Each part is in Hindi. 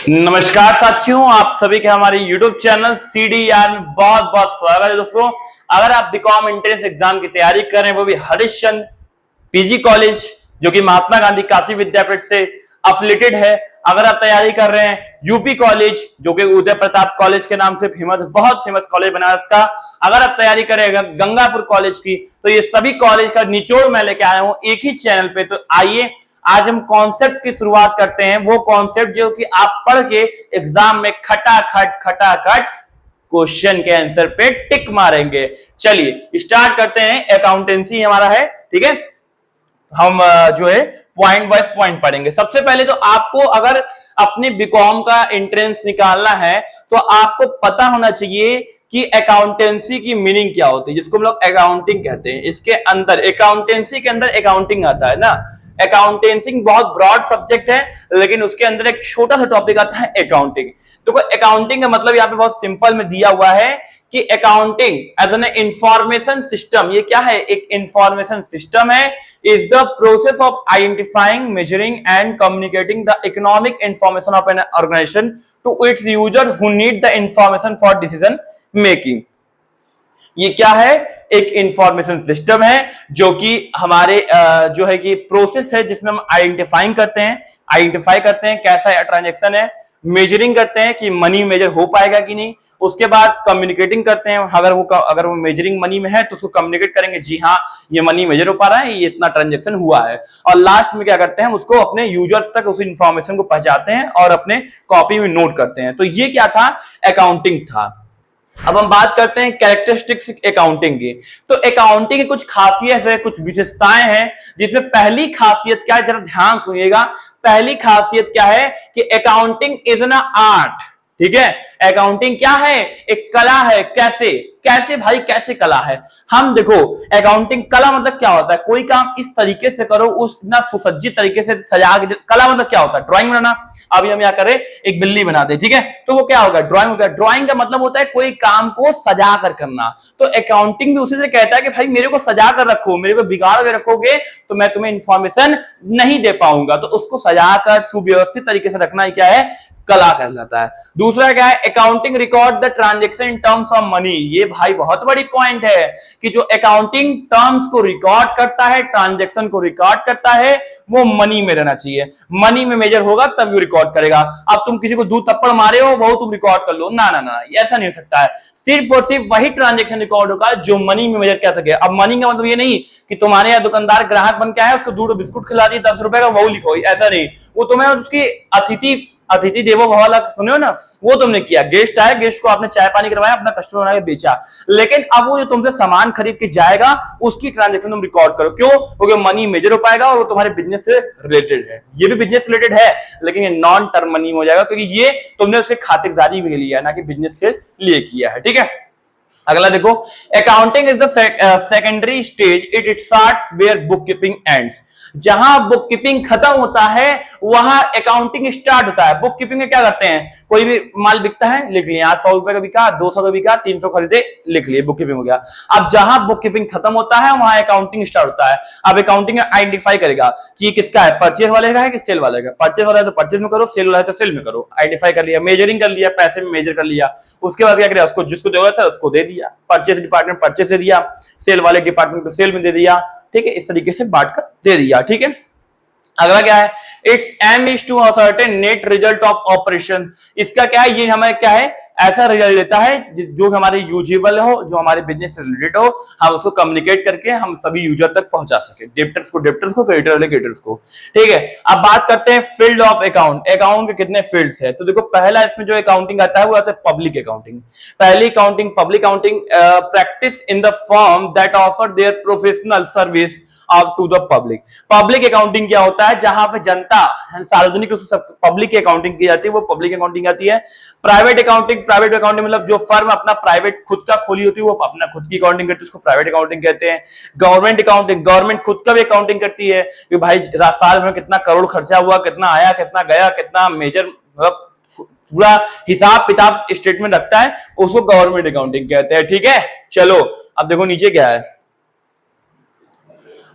नमस्कार साथियों, आप सभी के हमारे YouTube चैनल CDR में बहुत बहुत स्वागत है। दोस्तों, अगर आप बीकॉम एंट्रेंस एग्जाम की तैयारी कर रहे हैं, वो भी हरिश्चंद्र पीजी कॉलेज जो कि महात्मा गांधी काशी विद्यापीठ से अफिलिएटेड है, अगर आप तैयारी कर रहे हैं यूपी कॉलेज जो कि उदय प्रताप कॉलेज के नाम से फेमस, बहुत फेमस कॉलेज बनारस का, अगर आप तैयारी करेंगे गंगापुर कॉलेज की, तो ये सभी कॉलेज का निचोड़ मैं लेके आया हूं एक ही चैनल पे। तो आइए आज हम कॉन्सेप्ट की शुरुआत करते हैं, वो कॉन्सेप्ट जो कि आप पढ़ के एग्जाम में खटाखट क्वेश्चन के आंसर पे टिक मारेंगे। चलिए स्टार्ट करते हैं। अकाउंटेंसी हमारा है, ठीक है। हम जो है पॉइंट वाइज पॉइंट पढ़ेंगे। सबसे पहले तो आपको अगर अपने बीकॉम का एंट्रेंस निकालना है तो आपको पता होना चाहिए कि अकाउंटेंसी की मीनिंग क्या होती है, जिसको हम लोग अकाउंटिंग कहते हैं। इसके अंदर अकाउंटेंसी के अंदर अकाउंटिंग आता है ना। अकाउंटेंसी बहुत ब्रॉड सब्जेक्ट है, लेकिन उसके अंदर एक छोटा सा टॉपिक आता है अकाउंटिंग। तो अकाउंटिंग का मतलब यहाँ पे बहुत सिंपल में दिया हुआ है कि accounting as an information system, ये क्या है, एक इंफॉर्मेशन सिस्टम है, is the process of identifying, measuring and communicating the economic information of an organisation to its user who need the information for decision making. ये क्या है, एक इंफॉर्मेशन सिस्टम है जो कि हमारे जो है कि प्रोसेस है जिसमें हम आइडेंटिफाई करते हैं कैसा ट्रांजैक्शन है, मेजरिंग करते हैं कि मनी मेजर हो पाएगा कि नहीं, उसके बाद कम्युनिकेटिंग करते हैं, अगर वो मेजरिंग मनी में है तो उसको कम्युनिकेट करेंगे, जी हाँ ये मनी मेजर हो पा रहा है, ये इतना ट्रांजैक्शन हुआ है। और लास्ट में क्या करते हैं, उसको अपने यूजर्स तक उस इंफॉर्मेशन को पहुंचाते हैं और अपने कॉपी में नोट करते हैं। तो ये क्या था, अकाउंटिंग था। अब हम बात करते हैं कैरेक्टरिस्टिक्स अकाउंटिंग की। तो अकाउंटिंग की कुछ खासियत है, कुछ विशेषताएं हैं, जिसमें पहली खासियत क्या है, जरा ध्यान सुनिएगा। पहली खासियत क्या है कि अकाउंटिंग इज एन आर्ट, ठीक है। अकाउंटिंग क्या है, एक कला है। कैसे कैसे भाई, कैसे कला है? हम देखो, अकाउंटिंग कला मतलब क्या होता है, कोई काम इस तरीके से करो, उस ना सुसज्जित तरीके से सजा के। कला मतलब क्या होता है, ड्राइंग बनाना। अभी हम क्या करें, एक बिल्ली बनाते, ठीक है, तो वो क्या होगा, ड्राइंग होगा। ड्राइंग का मतलब होता है कोई काम को सजा कर करना। तो अकाउंटिंग भी उसी से कहता है कि भाई मेरे को सजा कर रखो, मेरे को बिगाड़ के रखोगे तो मैं तुम्हें इंफॉर्मेशन नहीं दे पाऊंगा। तो उसको सजा कर सुव्यवस्थित तरीके से रखना ही क्या है, कला कहलाता है। दूसरा क्या है, accounting record the transaction in terms of money. ये भाई बहुत बड़ी पॉइंट है कि जो अकाउंटिंग टर्म्स को रिकॉर्ड करता है, ट्रांजैक्शन को रिकॉर्ड करता है, वो मनी में रहना चाहिए। मनी में मेजर होगा तब वो रिकॉर्ड करेगा। अब तुम किसी को दो थप्पड़ मारे हो, वो तुम रिकॉर्ड कर लो, ना ना ना, ऐसा नहीं हो सकता है। सिर्फ और सिर्फ वही ट्रांजैक्शन रिकॉर्ड होगा जो मनी में मेजर कर सके। अब मनी का मतलब ये नहीं कि तुम्हारे यहाँ दुकानदार ग्राहक बन के आया, उसको 2 बिस्कुट खिला दिए 10 रुपए का, वो लिखो, ऐसा नहीं। वो तुम्हें उसकी अतिथि देवो भव वाला सुने हो ना, वो तुमने किया। गेस्ट आया, गेस्ट को आपने चाय पानी करवाया, अपना कस्टमर बना के बेचा। लेकिन अब वो जो तुमसे सामान खरीद के जाएगा, उसकी ट्रांजैक्शन तुम रिकॉर्ड करो। क्यों? क्योंकि मनी मेजर हो पाएगा और वो तुम्हारे बिजनेस से रिलेटेड है। ये भी बिजनेस रिलेटेड है, लेकिन ये नॉन टर्म मनी हो जाएगा, क्योंकि ये तुमने उसके खातिरदारी में लिया है, ना कि बिजनेस के लिए किया है, ठीक है। अगला देखो, accounting is the secondary stage, it starts where book keeping ends. जहां बुक कीपिंग खत्म होता है वहां अकाउंटिंग स्टार्ट होता है। बुक कीपिंग में क्या करते हैं, कोई भी माल बिकता है, लिख लिया, आज 100 रुपए का बिका, 200 का बिका, 300 खरीदे, लिख लिए, बुक कीपिंग हो गया। अब जहां बुक कीपिंग खत्म होता है वहां अकाउंटिंग स्टार्ट होता है। अब अकाउंटिंग आइडेंटिफाई करेगा कि किसका है, परचेज वाले का है कि सेल वाले का। परचेज वाला है तो परचेज में करो, सेल वाला है तो सेल में करो। आइडेंटिफाई कर लिया, मेजरिंग कर लिया, पैसे में मेजर कर लिया। उसके बाद क्या करेगा, उसको जिसको जरूरत है उसको दे दिया। परचेज डिपार्टमेंट परचेज दे दिया, सेल वाले डिपार्टमेंट को सेल में दे दिया, ठीक है। इस तरीके से बांट कर दे दिया, ठीक है। अगला क्या है, its aim is to ascertain net result of operation. इसका क्या है, ये हमारे क्या है, ऐसा रिजल्ट देता है जो हमारे यूजेबल हो, जो हमारे बिजनेस से रिलेटेड हो, हम उसको कम्युनिकेट करके हम सभी यूजर तक पहुंचा सके, डेब्टर्स को क्रेडिटर्स को, ठीक है। अब बात करते हैं फील्ड ऑफ अकाउंट। अकाउंट के कितने फील्ड्स है, तो देखो पहला इसमें जो अकाउंटिंग आता है वो आता है पब्लिक अकाउंटिंग। पहली accounting public accounting, practice in the firm that offer their professional service up to the public. Public accounting क्या होता है, जहां पे जनता सार्वजनिक पब्लिक की अकाउंटिंग की जाती है, वो पब्लिक अकाउंटिंग आती है। प्राइवेट अकाउंटिंग मतलब जो फर्म अपना प्राइवेट खुद का खोली होती है, वो अपना खुद की अकाउंटिंग करती है, उसको प्राइवेट अकाउंटिंग कहते हैं। गवर्नमेंट अकाउंटिंग, गवर्नमेंट खुद का भी अकाउंटिंग करती है कि भाई साल में कितना करोड़ खर्चा हुआ, कितना आया, कितना गया, कितना मेजर, मतलब पूरा हिसाब किताब स्टेटमेंट रखता है, उसको गवर्नमेंट अकाउंटिंग कहते हैं, ठीक है। चलो अब देखो नीचे क्या है,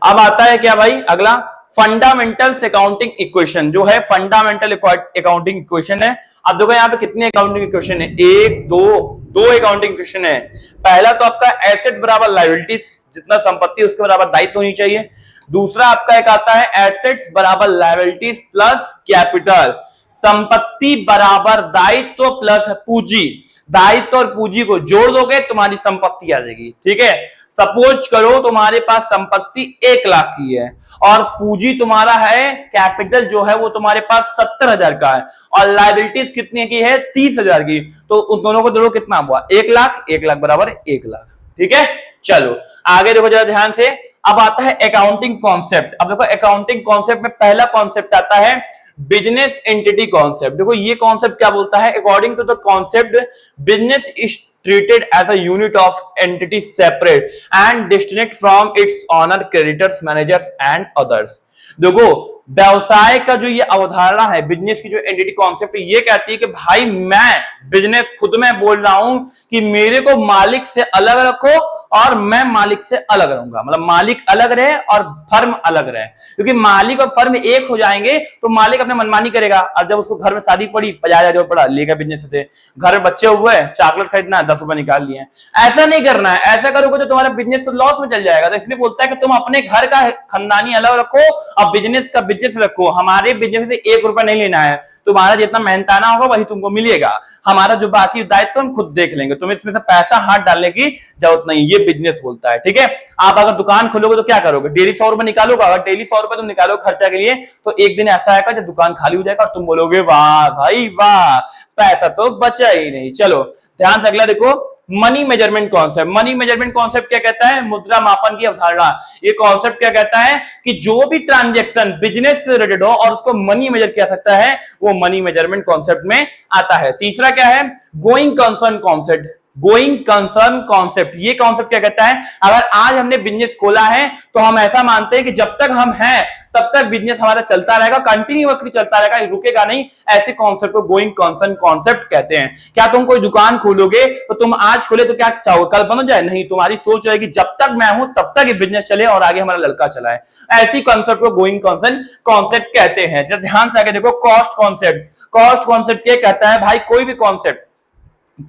अब आता है क्या भाई, अगला फंडामेंटल्स अकाउंटिंग इक्वेशन जो है फंडामेंटल अकाउंटिंग इक्वेशन है। अब देखो यहाँ पे कितने अकाउंटिंग इक्वेशन है, एक दो अकाउंटिंग इक्वेशन है। पहला तो आपका एसेट बराबर लायबिलिटीज, जितना संपत्ति उसके बराबर दायित्व होनी चाहिए। दूसरा आपका एक आता है एसेट्स बराबर लायबिलिटीज प्लस कैपिटल, संपत्ति बराबर दायित्व प्लस पूंजी। दायित्व और पूंजी को जोड़ दोगे तुम्हारी संपत्ति आ जाएगी। ठीक है, सपोज करो तुम्हारे पास संपत्ति 1 लाख की है और पूंजी तुम्हारा है, कैपिटल जो है वो तुम्हारे पास 70,000 का है और लायबिलिटीज कितने की है, 30,000 की। तो उन दोनों को जोड़ो कितना हुआ, 1 लाख, 1 लाख बराबर 1 लाख। ठीक है, चलो आगे देखो जरा ध्यान से। अब आता है अकाउंटिंग कॉन्सेप्ट। अब देखो अकाउंटिंग कॉन्सेप्ट में पहला कॉन्सेप्ट आता है बिजनेस एंटिटी कॉन्सेप्ट। देखो ये कॉन्सेप्ट क्या बोलता है, according to the concept business is treated as a unit of entity separate and distinct from its owner, creditors, managers and others। देखो व्यवसाय का जो ये अवधारणा है, बिजनेस की जो एंटिटी कॉन्सेप्ट है, ये कहती है कि भाई मैं बिजनेस खुद में बोल रहा हूं कि मेरे को मालिक से अलग रखो और मैं मालिक से अलग रहूंगा। मतलब मालिक अलग रहे और फर्म अलग रहे, क्योंकि मालिक और फर्म एक हो जाएंगे तो मालिक अपने मनमानी करेगा। और जब उसको घर में शादी पड़ी, 50,000 पड़ा, लेगा बिजनेस से, घर में बच्चे हुए, चॉकलेट खरीदना है, 10 रुपए निकाल लिए। ऐसा नहीं करना है, ऐसा करोगे तो तुम्हारा बिजनेस तो लॉस में चल जाएगा। तो इसलिए बोलता है कि तुम अपने घर का खानदानी अलग रखो और बिजनेस का बिजनेस रखो। हमारे बिजनेस से 1 रुपया नहीं लेना है, तुम्हारा जितना मेहनताना होगा वही तुमको मिलेगा, हमारा जो बाकी दायित्व हम खुद देख लेंगे, तुम्हें इसमें से पैसा हाथ डालने की जरूरत नहीं। ये बिजनेस बोलता है। ठीक है, आप अगर दुकान खोलोगे तो क्या करोगे, डेली 100 रुपए निकालोगे। अगर डेली 100 रुपए तुम निकालोगे खर्चा के लिए, तो एक दिन ऐसा आएगा जब दुकान खाली हो जाएगा और तुम बोलोगे वाह भाई वाह, पैसा तो बचा ही नहीं। चलो ध्यान से अगला देखो, money measurement concept. Money measurement concept क्या कहता है, मुद्रा मापन की अवधारणा। ये कॉन्सेप्ट क्या कहता है कि जो भी ट्रांजैक्शन बिजनेस से रिलेटेड हो और उसको मनी मेजर किया सकता है, वो मनी मेजरमेंट कॉन्सेप्ट में आता है। तीसरा क्या है, going concern concept. Going concern concept, ये कॉन्सेप्ट क्या कहता है, अगर आज हमने बिजनेस खोला है तो हम ऐसा मानते हैं कि जब तक हम हैं तब तक बिजनेस हमारा चलता रहेगा, कंटिन्यूअसली चलता रहेगा, रुकेगा नहीं। ऐसे कॉन्सेप्ट को गोइंग कंसर्न कॉन्सेप्ट कहते हैं। क्या तुम कोई दुकान खोलोगे तो तुम आज खोले तो क्या चाहोगे, कल बन जाए, नहीं, तुम्हारी सोच रहेगी जब तक मैं हूं तब तक ये बिजनेस चले और आगे हमारा लड़का चलाए। ऐसी कॉन्सेप्ट को गोइंग कंसर्न कॉन्सेप्ट कहते हैं। जब ध्यान से आगे देखो, कॉस्ट कॉन्सेप्ट। कॉस्ट कॉन्सेप्ट क्या कहता है भाई, कोई भी कॉन्सेप्ट,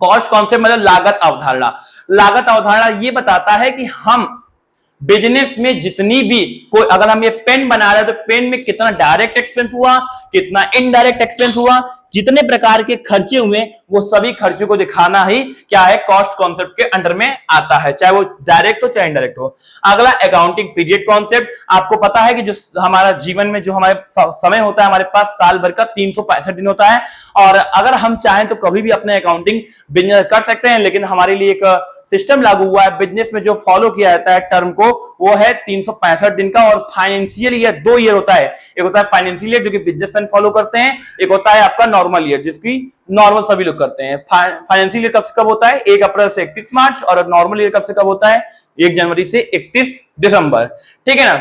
कॉस्ट कॉन्सेप्ट मतलब लागत अवधारणा। लागत अवधारणा ये बताता है कि हम बिजनेस में जितनी भी कोई, अगर हम ये पेन बना रहे हैं तो पेन में कितना डायरेक्ट एक्सपेंस हुआ, कितना इनडायरेक्ट एक्सपेंस हुआ, जितने प्रकार के खर्चे हुए वो सभी खर्चों को दिखाना ही क्या है, कॉस्ट कॉन्सेप्ट के अंडर में आता है, चाहे वो डायरेक्ट हो चाहे इनडायरेक्ट हो। अगला अकाउंटिंग पीरियड कॉन्सेप्ट। आपको पता है कि जो हमारा जीवन में जो हमारे समय होता है, हमारे पास साल भर का 365 दिन होता है और अगर हम चाहें तो कभी भी अपने अकाउंटिंग बिजनेस कर सकते हैं, लेकिन हमारे लिए एक सिस्टम लागू हुआ है बिजनेस में जो फॉलो किया जाता है टर्म को, वो है 365 दिन का। और फाइनेंशियल ईयर 2 ईयर होता है, एक होता है फाइनेंशियल ईयर जो कि बिजनेसमैन फॉलो करते हैं, एक होता है आपका नॉर्मल ईयर जिसकी नॉर्मल सभी लोग करते हैं। फाइनेंशियल ईयर कब से कब होता है, 1 अप्रैल से 31 मार्च, और नॉर्मल ईयर कब से कब होता है, 1 जनवरी से 31 दिसंबर। ठीक है ना।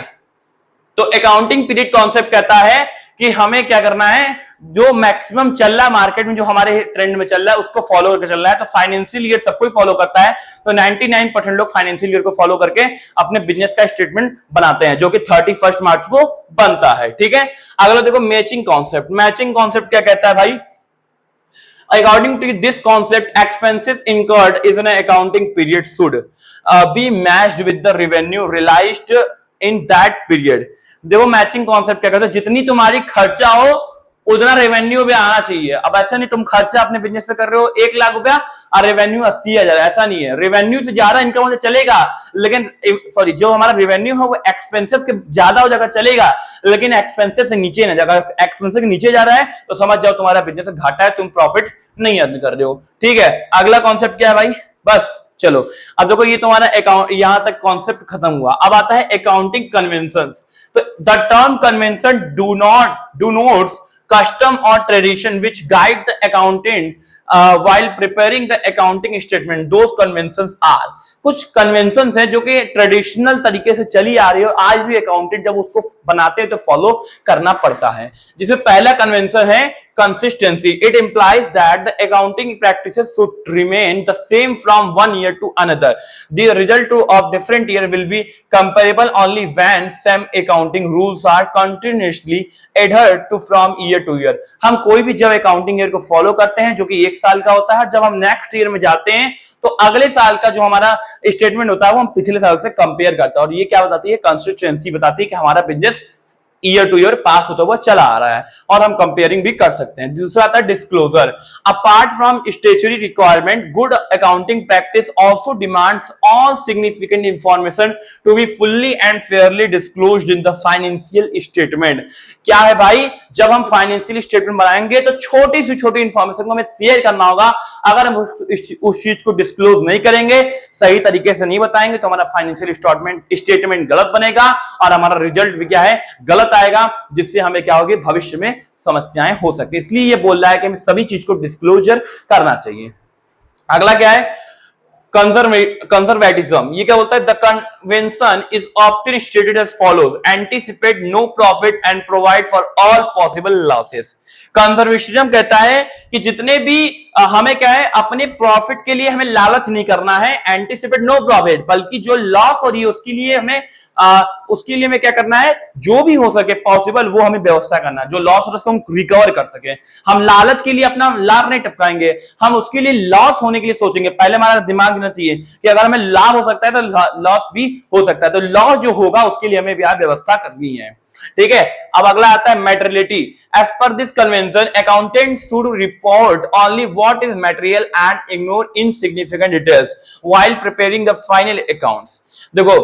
तो अकाउंटिंग पीरियड कॉन्सेप्ट कहता है कि हमें क्या करना है, जो मैक्सिमम चल रहा है मार्केट में, जो हमारे ट्रेंड में चल रहा है उसको फॉलो करके चल रहा है। तो फाइनेंशियल ईयर सब कोई फॉलो करता है, तो 99% लोग फाइनेंशियल ईयर को फॉलो करके अपने बिजनेस का स्टेटमेंट बनाते हैं, जो कि 31 मार्च को बनता है। ठीक है, अगला देखो मैचिंग कॉन्सेप्ट। मैचिंग कॉन्सेप्ट क्या कहता है भाई, according to this concept expenses incurred in an accounting period should be matched with the revenue realized in that period। देखो मैचिंग कॉन्सेप्ट क्या कहता है, जितनी तुम्हारी खर्चा हो उतना रेवेन्यू भी आना चाहिए। अब ऐसा नहीं तुम खर्चा अपने बिजनेस पे कर रहे हो 1 लाख रुपया और रेवेन्यू 80,000, ऐसा नहीं है। रेवेन्यू से ज्यादा इनकम हो चलेगा, लेकिन सॉरी जो हमारा रेवेन्यू है वो एक्सपेंसेस के ज्यादा हो जाएगा चलेगा, लेकिन एक्सपेंसेस से नीचे ना जाएगा। एक्सपेंसेस के नीचे जा रहा है तो समझ जाओ तुम्हारा बिजनेस घाटा है, तुम प्रॉफिट नहीं अर्न कर रहे हो। ठीक है, अगला कॉन्सेप्ट क्या है भाई, बस चलो अब देखो ये तुम्हारा अकाउंट, यहां तक कॉन्सेप्ट खत्म हुआ। अब आता है अकाउंटिंग कन्वेंशंस। तो the term convention do notes custom or tradition which guide the accountant while preparing the accounting statement। those conventions are, कुछ कन्वेंशन है जो कि ट्रेडिशनल तरीके से चली आ रही है, आज भी अकाउंटेंट जब उसको बनाते हैं तो फॉलो करना पड़ता है। जिसमें पहला कन्वेंशन है consistency. It implies that the accounting practices should remain the same from one year to another. The result of different year will be comparable only when same accounting rules are continuously adhered to from year to year. हम कोई भी जब accounting year को follow करते हैं जो कि 1 साल का होता है, जब हम next year में जाते हैं तो अगले साल का जो हमारा स्टेटमेंट होता है वो हम पिछले साल से कंपेयर करते हैं, और ये क्या बताती है, कंसिस्टेंसी बताती है कि हमारा बिजनेस ईयर टू ईयर पास होता हुआ चला आ रहा है, और हम कंपेयरिंग भी कर सकते हैं। दूसरा आता है disclosure. Apart from statutory requirement, good accounting practice also demands all significant information to be fully and fairly disclosed in the financial statement. क्या है भाई, जब हम फाइनेंशियल स्टेटमेंट बनाएंगे तो छोटी से छोटी इंफॉर्मेशन को हमें शेयर करना होगा। अगर हम उस चीज को डिस्क्लोज नहीं करेंगे, सही तरीके से नहीं बताएंगे, तो हमारा फाइनेंशियल स्टेटमेंट गलत बनेगा और हमारा रिजल्ट भी क्या है, गलत आएगा, जिससे हमें क्या होगी, भविष्य में समस्याएं हो सकती है। इसलिए ये बोल रहा है कि हमें सभी चीज को डिस्क्लोजर करना चाहिए। अगला क्या है, कंजर्वेटिज्म। ये क्या बोलता है, the convention is often stated as follows, anticipate no profit and provide for all possible losses. Conservatism कहता है कि जितने भी हमें क्या है, अपने प्रॉफिट के लिए हमें लालच नहीं करना है, एंटीसिपेट नो प्रॉफिट, बल्कि जो लॉस हो रही है उसके लिए हमें क्या करना है, जो भी हो सके पॉसिबल वो हमें व्यवस्था करना है, जो लॉस हो उसको हम रिकवर कर सके। हम लालच के लिए अपना लाभ नहीं टपकाएंगे, हम उसके लिए लॉस होने के लिए सोचेंगे। पहले हमारा दिमाग देना चाहिए कि अगर हमें लाभ हो सकता है तो लॉस भी हो सकता है, तो लॉस जो होगा उसके लिए हमें भी व्यवस्था करनी है। ठीक है, अब अगला आता है materiality. As per this convention, accountant should report only what is material and ignore insignificant details while preparing the final accounts. देखो,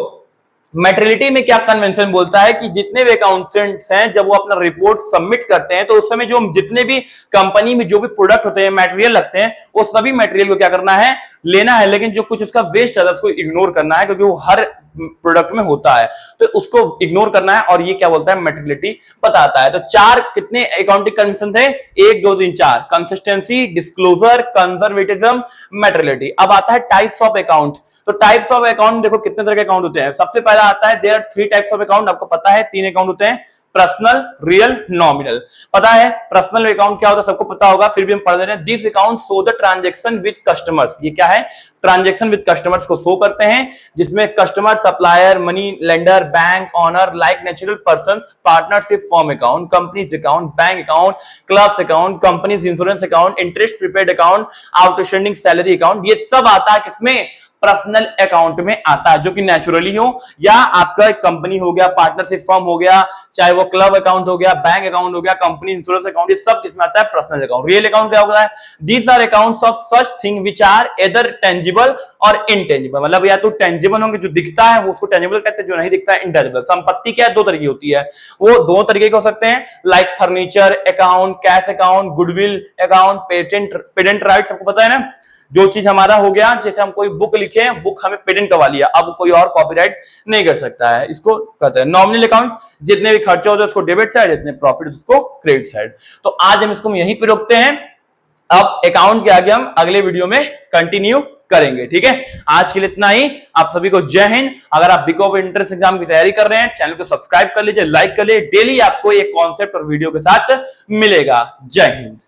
मैटेरियलिटी में क्या कन्वेंशन बोलता है कि जितने भी अकाउंटेंट्स हैं जब वो अपना रिपोर्ट सबमिट करते हैं तो उस समय जो जितने भी कंपनी में जो भी प्रोडक्ट होते हैं, मटेरियल लगते हैं, वो सभी मटेरियल को क्या करना है, लेना है, लेकिन जो कुछ उसका वेस्ट है उसको इग्नोर करना है, क्योंकि वो हर प्रोडक्ट में होता है, तो उसको इग्नोर करना है। और ये क्या बोलता है, मैटेरियलिटी बताता है। तो चार कितने अकाउंटिंग कन्वेंशन थे, 1 2 3 4, कंसिस्टेंसी, डिस्क्लोजर, कंजर्वेटिज्म, मैटेरियलिटी। अब आता है टाइप्स ऑफ अकाउंट। तो टाइप्स ऑफ अकाउंट देखो कितने तरह के अकाउंट होते हैं। सबसे पहला आता है, there are 3 types of account. आपको पता है 3 अकाउंट होते हैं, पर्सनल, रियल, नॉमिनल। पता है पर्सनल अकाउंट क्या होता है, सबको पता होगा, फिर भी हम पढ़ रहे हैं। This account show the transaction with customers. ये क्या है, ट्रांजैक्शन विद कस्टमर्स को शो करते हैं, जिसमें customer, supplier, money lender, bank owner, like natural persons, partnership form account, companies account, bank account, clubs account, companies insurance account, interest prepaid account, outstanding salary account. ये सब आता है किसमें, पर्सनल अकाउंट में आता है, जो कि नेचुरली हो, या आपका कंपनी हो गया, पार्टनरशिप फर्म हो गया, चाहे वो क्लब अकाउंट हो गया, बैंक अकाउंट हो गया, कंपनी इंश्योरेंस अकाउंट, ये सब किसमें आता है, पर्सनल अकाउंट। रियल अकाउंट क्या होता है, these are accounts of such thing which are either tangible और इनटेंजिबल। मतलब या तो टेंजिबल होंगे, जो दिखता है वो उसको टेंजिबल कहते हैं, जो नहीं दिखता है इनटेंजिबल। संपत्ति क्या है, 2 तरह की होती है, वो 2 तरीके के हो सकते हैं, like furniture account, cash account, goodwill account, patent right. सबको पता है ना, जो चीज हमारा हो गया, जैसे हम कोई बुक लिखे हैं, बुक हमें पेटेंट करवा लिया, अब कोई और कॉपीराइट नहीं कर सकता है, इसको कहते हैं नॉमिनल अकाउंट। जितने भी खर्चे होते हैं उसको डेबिट साइड, जितने प्रॉफिट उसको क्रेडिट साइड। तो आज हम इसको यहीं पे रोकते हैं, अब अकाउंट के आगे हम अगले वीडियो में कंटिन्यू करेंगे। ठीक है, आज के लिए इतना ही। आप सभी को जय हिंद। अगर आप बीकॉम एंट्रेंस एग्जाम की तैयारी कर रहे हैं, चैनल को सब्सक्राइब कर लीजिए, लाइक कर लीजिए। डेली आपको एक कॉन्सेप्ट और वीडियो के साथ मिलेगा। जय हिंद।